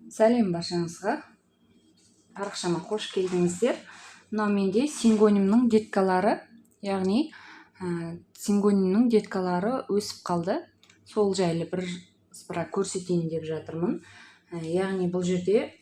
Сәлем баршаңызға. Парақшама қош келдіңіздер. Мынау менде сингонимнің деткалары, яғни сингонимнің деткалары өсіп қалды. Сол жайлы бір көрсетейін деп жатырмын. Яғни бұл жерде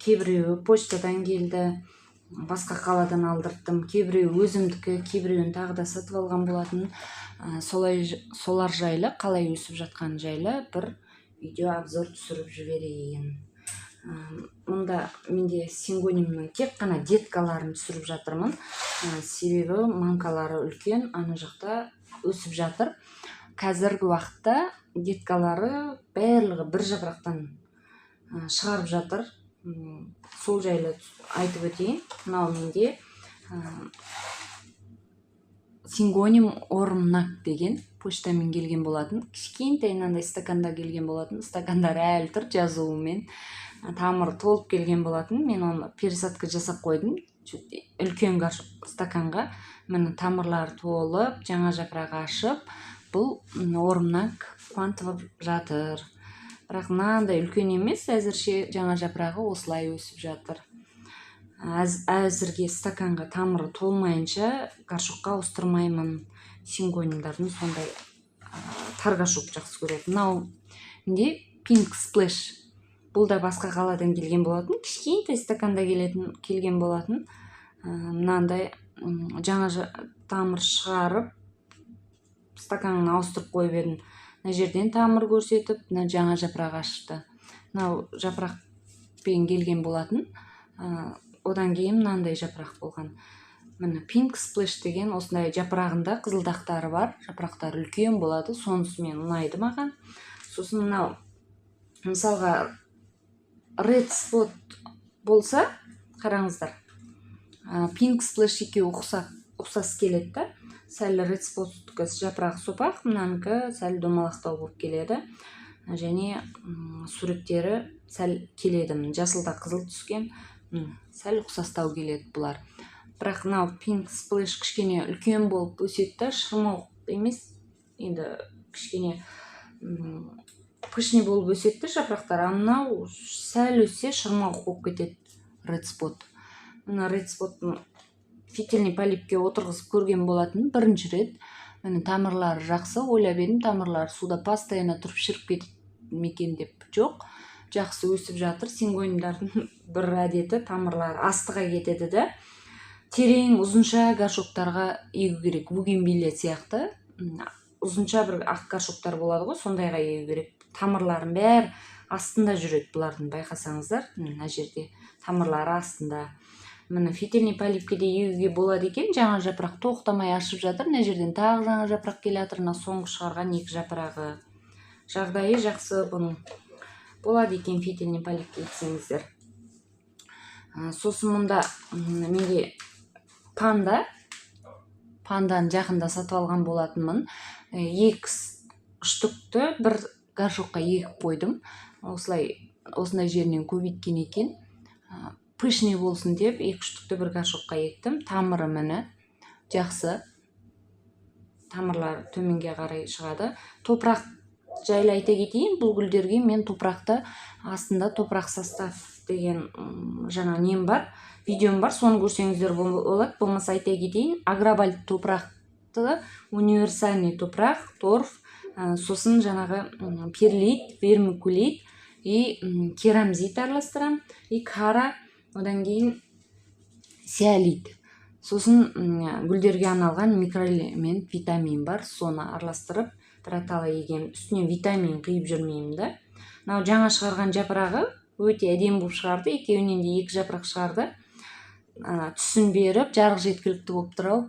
кейбіреуі почтадан келді, басқа қаладан алдырттым, кейбіреуі өзімдікі, кейбіреуін тағы да сатып алған болатын. Солар жайлы, қалай өсіп жатқан жайлы бір видео обзор түсіріп жіберейін. Мұнда менде сингонимнің тек қана деткаларын түсіріп жатырмын. Себебі маңкалары үлкен, ана жақта өсіп жатыр. Қазіргі уақытта деткалары барлығы бір жапырақтан шығарып жатыр. Сол жайлы айтып өтейін. Мынау менде сингоним ормнак деген почтамен келген болатын. Кішкентай мынандай стаканда келген болатын. Стакандар әлі тұр жазуымен. Тамыры толып келген болатын. Мен оны пересадка жасап қойдым. Үлкен стаканға. Міне тамырлары толып, жаңа жапырақ ашып, бұл ормнак қуантып жатыр. Бірақ мынандай үлкен емес, әзірше жаңа жапырағы осылай өсіп жатыр. Әзірге стаканға тамыры толмайынша горшокқа ауыстырмаймын. Сингонимдардың сондай тар горшок жақсы көреді. Мынау менде Pink Splash. Бұл да басқа қаладан келген болатын. Кішкентай стаканда келген болатын. Мынандай жаңа тамыр шығарып, стаканын ауыстырып қойып едім. Мына жерден тамыр көрсетіп, мына жаңа жапырақ ашты. Мынау жапырақпен келген болатын. Одан кейін мынандай жапырақ болған. Міне Pink Splash деген осындай жапырағында қызылдақтары бар. Жапырақтары үлкен болады. Сонысымен ұнайды маған. Сосын мынау мысалға Red Spot болса, қараңыздар. Pink Splash екеуі ұқсас келеді да. Сәл Red Spot жапырағы сопақ, мұнанікі сәл домалақтау болып келеді. Және суреттері сәл келеді. Жасылда қызыл түскен, сәл ұқсастау келеді бұлар. Бірақ мынау Pink Splash кішкене үлкен болып өсетті, шырмауық емес, енді кішкене пышный болып өсетті жапырақтар. Мынау сәл өссе шырмауық болып кетеді Red Spot. Мына Red Spot фитильный полипке отырғызып көрген болатын бірінші рет. Міне тамырлары жақсы, ойлап едім, тамырлары суда постоянно тұрып шіріп кетеді мекен деп. Жоқ, жақсы өсіп жатыр. Сингонимдардың бір әдеті тамырлары астыға кетеді да. Терең ұзынша горшоктарға егу керек. Бугенвилля сияқты ұзынша бір ақ горшоктар болады ғой, сондайға егу керек. Тамырларын бәрі астында жүреді бұлардың, байқасаңыздар. Мына жерде тамырлары астында. Міне фитильный полипкеде егуге болады екен. Жаңа жапырақ тоқтамай ашып жатыр. Мына жерден тағы жаңа жапырақ келе жатыр. Соңғы шығарған екі жапырағы. Жағдайы жақсы бұның. Болады екен фитильный полипке етсеңіздер. Сосын мұнда менде панданы жақында сатып алған болатынмын. Екі штукты бір горшокқа егіп қойдым. Осындай жерінен көбейткен екен. Пышный болсын деп екі штукты бір горшокқа ектім. Тамыры міне жақсы. Тамырлар төменге қарай шығады. Топырақ жайлы айта кетейін. Бұл гүлдерге мен топырақты астында топырақ состав деген жаңа нем бар. Видеом бар, соны көрсеңіздер болады. Болмаса айта кетейін. Агробальт топырақты, универсальный топырақ, торф, сосын жаңағы перлит, вермикулит и керамзит араластырам. И кара, одан кейін сиалит. Сосын гүлдерге арналған микроэлемент, витамин бар. Соны араластырып, тратала егем. Үстіне витамин құйып жүрмеймін да. Мынау жаңа шығарған жапырағы өте әдемі болып шығарды. Екеуінен де екі жапырақ шығарды. Түсін беріп, жарық жеткілікті болып тұр ау.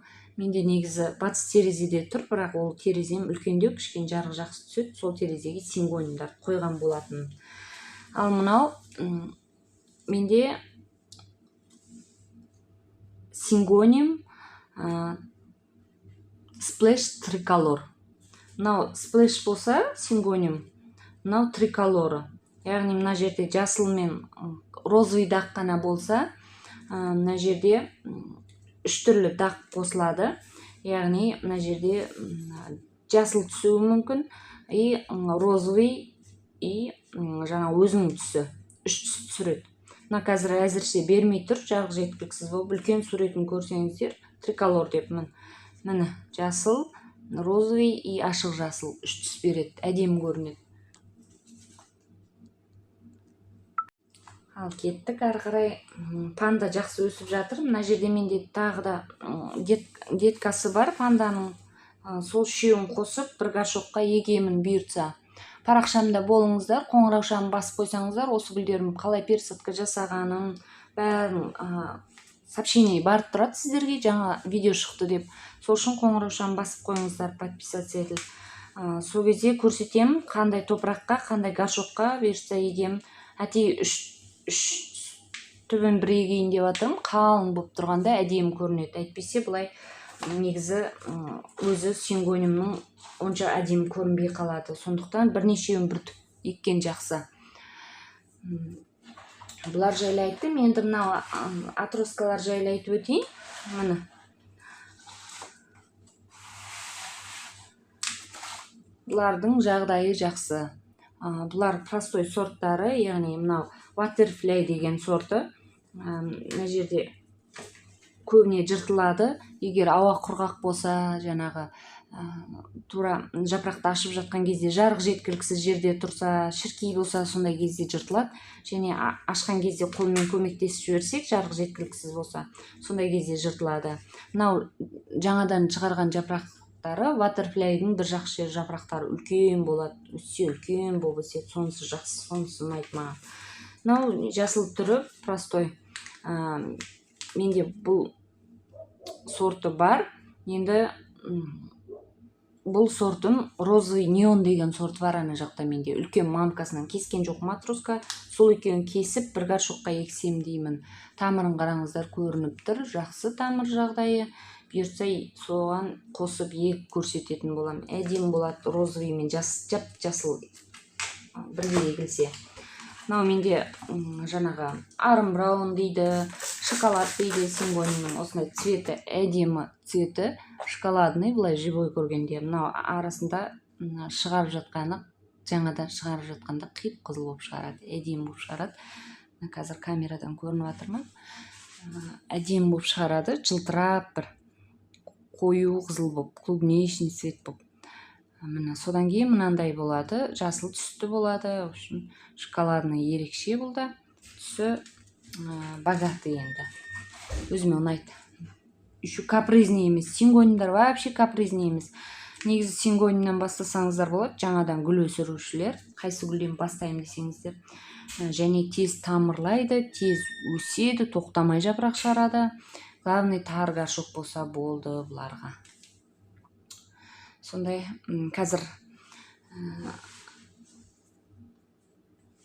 Менде негізі батыс терезеде тұр, бірақ ол терезем үлкендеу, кішкене жарық жақсы түседі. Сол терезеге сингонимдар қойған болатын. Ал мынау менде сингоним Splash Tricolor. Мынау Splash болса сингоним, мынау триколоры. Яғни мына жерде жасыл мен розовый дақ қана болса, мына жерде үш түрлі дақ қосылады. Яғни мына жерде жасыл түсуі мүмкін, и розовый, и жаңа өзінің түсі. 3 сүрет. Мына қазір әзірше бермей тұр, жарық жеткіліксіз болып. Үлкен суретін көрсеңіздер, триколор деп міне жасыл, розовый и ашық жасыл 3 түс береді, әдемі көрінеді. Ал кеттік ары қарай. Панда жақсы өсіп жатыр. Мына жерде менде тағы да деткасы бар панданың. Сол үшеуін қосып бір горшокқа егемін бұйыртса. Парақшамда болыңыздар, қоңыраушаны басып қойсаңыздар, осы гүлдерім қалай персатка жасағаным бәрін сообщение барып тұрады сіздерге, жаңа видео шықты деп. Сол үшін қоңыраушаны басып қойыңыздар, подписаться етіліп. Сол кезде көрсетемін, қандай топыраққа, қандай горшокқа бұйыртса егемін. Әтей үш түбін бір егейін деп жатырмын, қалың болып тұрғанда әдемі көрінеді. Әйтпесе былай негізі өзі сингонимның онша әдемі көрінбей қалады. Сондықтан бірнешеуін бір түп еккен жақсы. Бұлар жайлы айттым. Енді мынау атроскалар жайлы айтып өтейін. Міне. Бұлардың жағдайы жақсы. Бұлар простой сорттары, яғни мынау Waterfly деген сорты. Мына жерде көбіне жыртылады. Егер ауа құрғақ болса, жаңағы тура жапырақты ашып жатқан кезде, жарық жеткіліксіз жерде тұрса, шіркей болса, сондай кезде жыртылады. Және ашқан кезде қолмен көмектесіп жіберсек, жарық жеткіліксіз болса, сондай кезде жыртылады. Мынау жаңадан шығарған жапырақтары, Waterfly'дің бір жақсы жапырақтары үлкен болады. Өссе үлкен болып өседі, сонысы жақсы, сонысы ұнайды маған. Мынау жасыл түрі простой. Менде бұл сорты бар. Енді бұл сортым розовый неон деген сорт бар ана жақта менде. Үлкен мамкасынан кескен жоқ матроска. Сол екеуін кесіп бір горшокқа ексем деймін. Тамырын қараңыздар, көрініп тұр. Жақсы тамыр жағдайы. Бұйыртса соған қосып егіп көрсететін болам. Әдемі болады, розовый мен жасыл бірге егілсе. Мынау менде жаңағы арым браун дейді, шоколад дейді, сингонимның осындай цветі, әдемі цветі, шоколадный, былай живой көргенде. Мынау арасында шығарып жатқаны, жаңадан шығарып жатқанда қиып қызыл болып шығарады, әдемі болып шығарады. Қазір камерадан көрініп жатыр ма? Әдемі болып шығарады, жылтырап бір қою қызыл болып, клубничный цвет болып. Міне содан кейін мынандай болады, жасыл түсті болады. В общем, шоколадный ерекше бұл да. Түсі богатый енді. Өзіме ұнайды. Еще капризный емес. Сингонимдар вообще капризный емес. Негізі сингонимнан бастасаңыздар болады. Жаңадан гүл өсірушілер. Қайсы гүлден бастаймын десеңіздер. Және тез тамырлайды, тез өседі, тоқтамай жапырақ шығарады. Главный тар горшок болса болды бұларға. Сондай қазір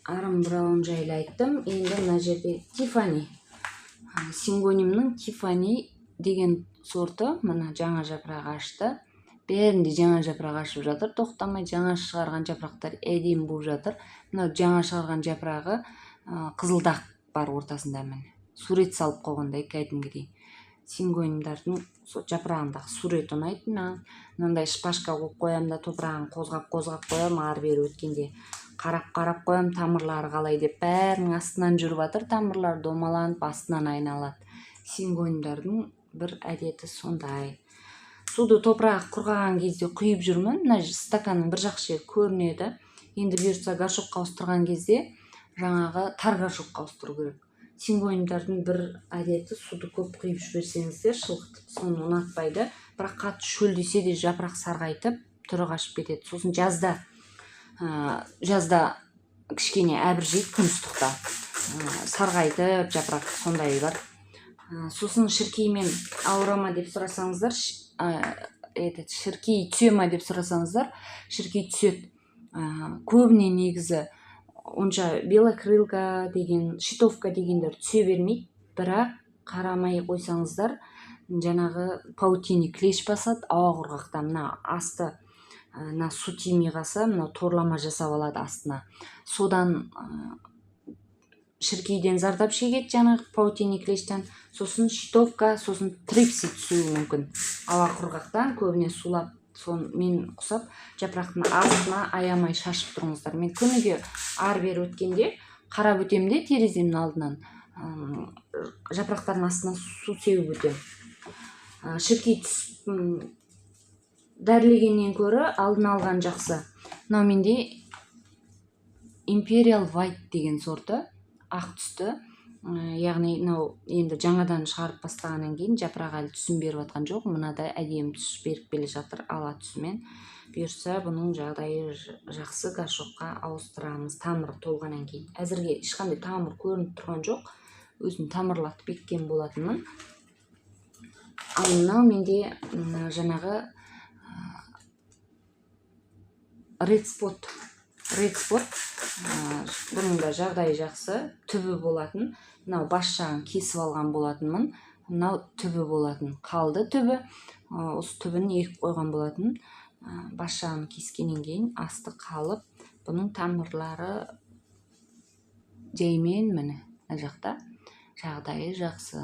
арым браун жайлы айттым. Енді мына жерде Тиффани. Сингонимның Тиффани деген сорты мына жаңа жапырақ ашты. Бәрінде жаңа жапырақ ашып жатыр. Тоқтамай жаңа шығарған жапырақтар әдемі болып жатыр. Мына жаңа шығарған жапырағы қызылдақ бар ортасында міне. Сурет салып қойғандай кәдімгідей. Сингонимдардың жапырағындағы сурет ұнайды. Мынандай шпажка қойып қоям да, топырағын қозғап қоям, ары бері өткенде қарап қоям, тамырлары қалай деп. Бәрінің астынан жүріп жатыр, тамырлар домаланып астынан айналады. Сингонимдардың бір әдеті сондай. Суды топырағы құрғаған кезде құйып жүрмін. Мына стаканның бір жақ жері көрінеді. Енді бұйыртса горшокқа ауыстырған кезде жаңағы тар горшокқа ауыстыру керек. Сингонимдардың бір әдеті суды көп құйып жіберсеңіздер, шылқытып соны ұнатпайды. Бірақ қатты шөлдесе де жапырақ сарғайтып, түрі қашып кетеді. Сосын жазда кішкене әбіржейді күн ыстықта. Сарғайтып жапырақ сондай бар. Сосын шіркеймен ауырама деп сұрасаңыздар, шіркей түсе ма деп сұрасаңыздар, шіркей түседі. Көбіне негізі онша белокрылка деген, щитовка дегендер түсе бермейді. Бірақ қарамай қойсаңыздар, жаңағы паутине клеш басады, ауа құрғақта. Мына асты су тимей қалса, мына торлама жасап алады астына. Содан шіркейден зардап шегеді, жаңағы паутине клештен. Сосын щитовка, сосын трипси түсуі мүмкін. Ауа құрғақтан көбіне сулап, мен құсап, жапырақтың астына аямай шашып тұрыңыздар. Мен күніге ары бері өткенде карап өтем де тереземдин алдынан, жапырактардын астынан суу сеуип өтөм. Ширкей түс дарилегенден көрө алдын алган жакшы. Мына менде Imperial White деген сорты, ак түстө. Яғни мынау енді жаңадан шығарып бастағаннан кейін жапырақ әлі түсін беріп жатқан жоқ. Мынада әдемі түс беріп келе жатыр ала түсімен. Бұйырса бұның жағдайы жақсы, горшокқа ауыстырамыз тамыры толғаннан кейін. Әзірге ешқандай тамыр көрініп тұрған жоқ. Өзім тамырлатып еккен болатынмын. Ал мынау менде жаңағы Red Spot. Бұның да жағдайы жақсы, түбі болатын. Мынау бас жағын кесіп алған болатынмын. Мынау түбі болатын. Қалды түбі. Осы түбін егіп қойған болатын. Бас жағын кескеннен кейін асты қалып, бұның тамырлары жаймен міне жақта жағдайы жақсы.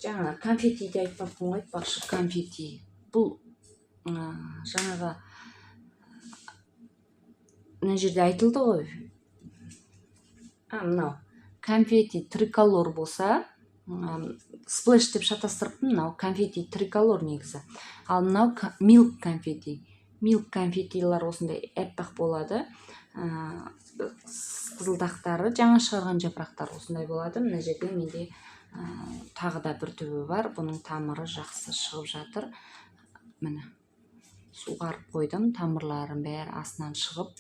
Жаңа конфетtiді айтпақшы, конфетти. Бұл жаңаға мына жерде айтылды ғой. Мынау конфетти триколор болса, сплэш деп шатастырыппын. Мынау конфетти триколор негізі. Ал мынау milk конфетти. Milk конфеттилар осындай әппақ болады. Қызылдақтары, жаңа шығарған жапырақтар осындай болады. Мына жерде менде тағы да бір түбі бар. Бұның тамыры жақсы шығып жатыр. Міне суғарып қойдым. Тамырларын бәрі астынан шығып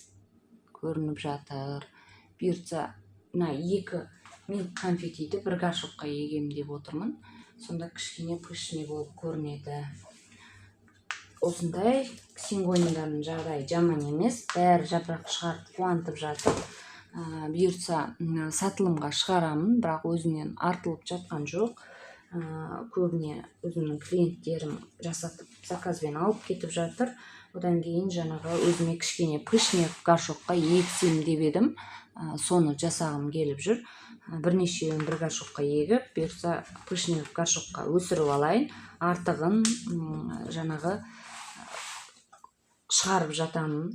көрініп жатыр. Бұйыртса мына екі milk конфеттиді бір горшокқа егем деп отырмын. Сонда кішкене пышный болып көрінеді. Осындай сингониумдардың жағдайы жаман емес. Бәрі жапырақ шығарып қуантып жатыр. Бұйыртса сатылымға шығарамын, бірақ өзінен артылып жатқан жоқ. Көбіне өзімнің клиенттерім жасатып заказбен алып кетіп жатыр. Одан кейін жаңағы өзіме кішкене пышный горшокқа егсем деп едім. Соны жасағым келіп жүр. Бірнешеуін бір горшокқа егіп, бұйырса пышный горшокқа өсіріп алайын. Артығын жаңағы шығарып жатамын.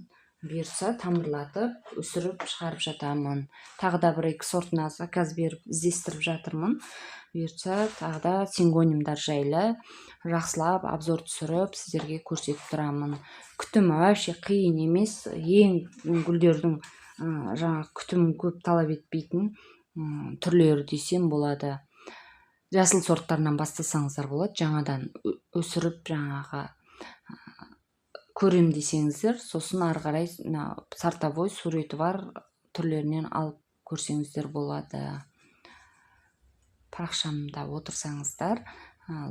Бұйырса тамырлатып, өсіріп шығарып жатамын. Тағы да бір екі сортына заказ беріп іздестіріп жатырмын. Бұйырса тағы да сингониумдар жайлы жақсылап обзор түсіріп сіздерге көрсетіп тұрамын. Күтімі вообще қиын емес. Ең гүлдердің жаңа күтімін көп талап етпейтін түрлері десем болады. Жасыл сорттарынан бастасаңыздар болады. Жаңадан өсіріп жаңағы көрем десеңіздер, сосын ары қарай сортовой суреті бар түрлерінен алып көрсеңіздер болады. Парақшамда отырсаңыздар,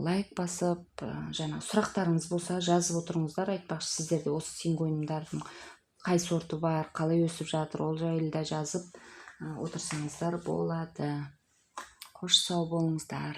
лайк басып, жаңа сұрақтарыңыз болса жазып отырыңыздар. Айтпақшы, сіздерде осы сингониумдардың қай сорты бар, қалай өсіп жатыр, ол жайлы да жазып отырсаңыздар болады. Қош сау болыңыздар.